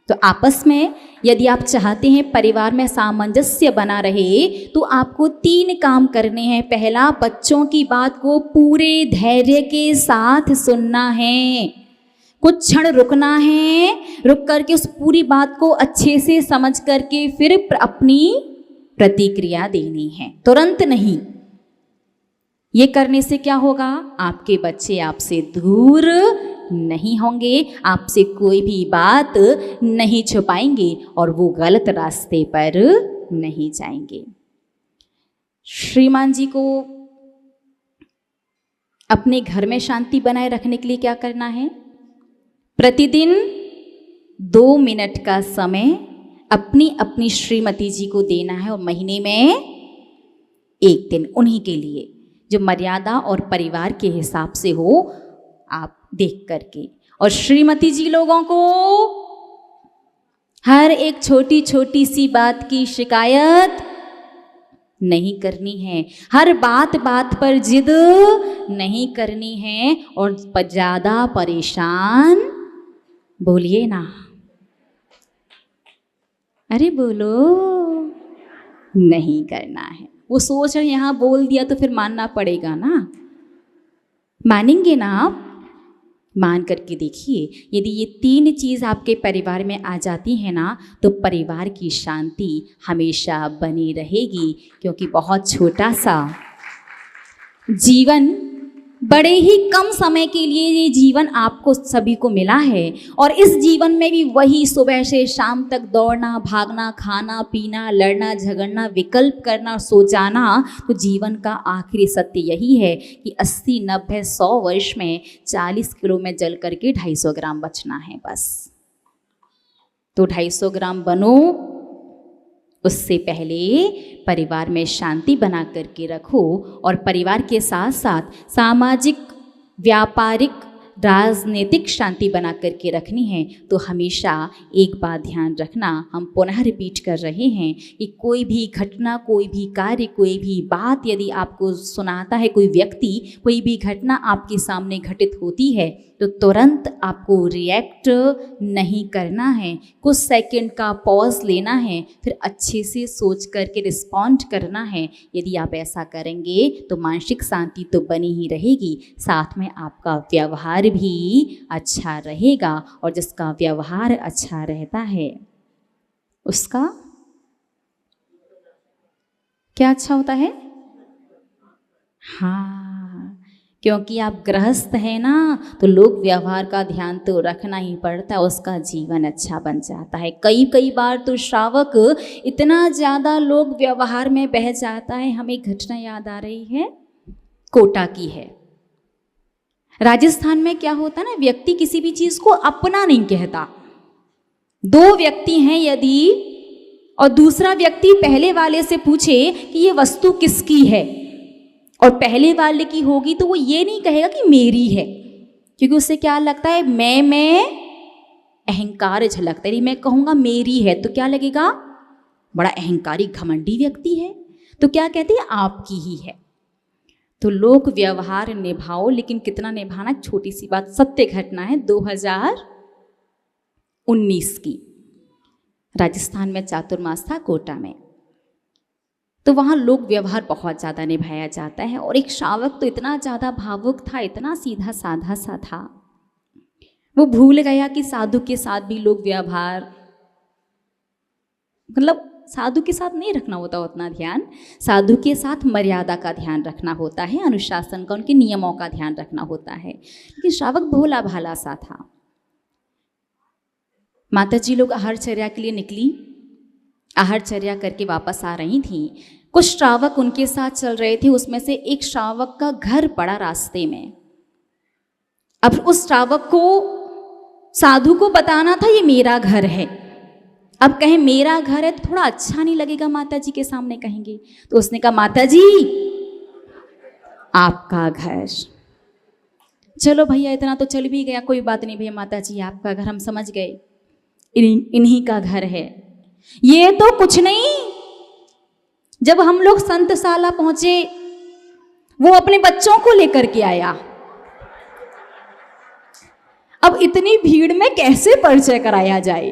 तो आपस में यदि आप चाहते हैं परिवार में सामंजस्य बना रहे तो आपको 3 काम करने हैं। पहला, बच्चों की बात को पूरे धैर्य के साथ सुनना है। कुछ क्षण रुकना है, रुक करके उस पूरी बात को अच्छे से समझ करके फिर अपनी प्रतिक्रिया देनी है, तुरंत नहीं। ये करने से क्या होगा, आपके बच्चे आपसे दूर नहीं होंगे, आपसे कोई भी बात नहीं छुपाएंगे और वो गलत रास्ते पर नहीं जाएंगे। श्रीमान जी को अपने घर में शांति बनाए रखने के लिए क्या करना है, प्रतिदिन 2 मिनट का समय अपनी अपनी श्रीमती जी को देना है और महीने में 1 दिन उन्हीं के लिए, जो मर्यादा और परिवार के हिसाब से हो आप देख करके। और श्रीमती जी लोगों को हर एक छोटी छोटी सी बात की शिकायत नहीं करनी है, हर बात बात पर जिद नहीं करनी है और ज़्यादा परेशान, बोलिए ना, अरे बोलो, नहीं करना है। वो सोच रहे यहाँ बोल दिया तो फिर मानना पड़ेगा ना, मानेंगे ना आप? मान करके देखिए, यदि ये 3 चीज़ आपके परिवार में आ जाती है ना तो परिवार की शांति हमेशा बनी रहेगी। क्योंकि बहुत छोटा सा जीवन, बड़े ही कम समय के लिए ये जीवन आपको सभी को मिला है और इस जीवन में भी वही सुबह से शाम तक दौड़ना भागना, खाना पीना, लड़ना झगड़ना, विकल्प करना, सो जाना। तो जीवन का आखिरी सत्य यही है कि 80, 90, 100 वर्ष में 40 किलो में जल करके 250 ग्राम बचना है बस। तो 250 ग्राम बनो, उससे पहले परिवार में शांति बना करके रखो और परिवार के साथ साथ सामाजिक, व्यापारिक, राजनीतिक शांति बना करके रखनी है। तो हमेशा एक बात ध्यान रखना, हम पुनः रिपीट कर रहे हैं कि कोई भी घटना, कोई भी कार्य, कोई भी बात यदि आपको सुनाता है कोई व्यक्ति, कोई भी घटना आपके सामने घटित होती है तो तुरंत आपको रिएक्ट नहीं करना है, कुछ सेकंड का पॉज लेना है, फिर अच्छे से सोच करके रिस्पॉन्ड करना है। यदि आप ऐसा करेंगे तो मानसिक शांति तो बनी ही रहेगी, साथ में आपका व्यवहार भी अच्छा रहेगा और जिसका व्यवहार अच्छा रहता है उसका क्या अच्छा होता है? हाँ, क्योंकि आप गृहस्थ हैं ना तो लोक व्यवहार का ध्यान तो रखना ही पड़ता है, उसका जीवन अच्छा बन जाता है। कई बार तो श्रावक इतना ज़्यादा लोक व्यवहार में बह जाता है। हमें घटना याद आ रही है, कोटा की है। राजस्थान में क्या होता है ना, व्यक्ति किसी भी चीज़ को अपना नहीं कहता। 2 व्यक्ति हैं यदि और दूसरा व्यक्ति पहले वाले से पूछे कि ये वस्तु किसकी है और पहले वाले की होगी तो वो ये नहीं कहेगा कि मेरी है, क्योंकि उससे क्या लगता है, मैं अहंकार झलकता है। मैं कहूँगा मेरी है तो क्या लगेगा, बड़ा अहंकारी घमंडी व्यक्ति है। तो क्या कहते हैं, आपकी ही है। तो लोक व्यवहार निभाओ, लेकिन कितना निभाना, छोटी सी बात, सत्य घटना है 2019 की। राजस्थान में चातुर्मास था कोटा में, तो वहाँ लोक व्यवहार बहुत ज़्यादा निभाया जाता है। और एक श्रावक तो इतना ज़्यादा भावुक था, इतना सीधा साधा सा था, वो भूल गया कि साधु के साथ भी लोक व्यवहार, मतलब साधु के साथ नहीं रखना होता उतना ध्यान, साधु के साथ मर्यादा का ध्यान रखना होता है, अनुशासन का, उनके नियमों का ध्यान रखना होता है। लेकिन श्रावक भोला भाला सा था। माता जी लोग आहारचर्या के लिए निकली, आहारचर्या करके वापस आ रही थी। कुछ श्रावक उनके साथ चल रहे थे, उसमें से एक श्रावक का घर पड़ा रास्ते में। अब उस श्रावक को साधु को बताना था ये मेरा घर है। अब कहे मेरा घर है तो थोड़ा अच्छा नहीं लगेगा, माता जी के सामने कहेंगे। तो उसने कहा माता जी आपका घर। चलो भैया इतना तो चल भी गया, कोई बात नहीं भैया, माता जी आपका घर हम समझ गए, इन्हीं का घर है। ये तो कुछ नहीं, जब हम लोग संतशाला पहुंचे वो अपने बच्चों को लेकर के आया। अब इतनी भीड़ में कैसे परिचय कराया जाए,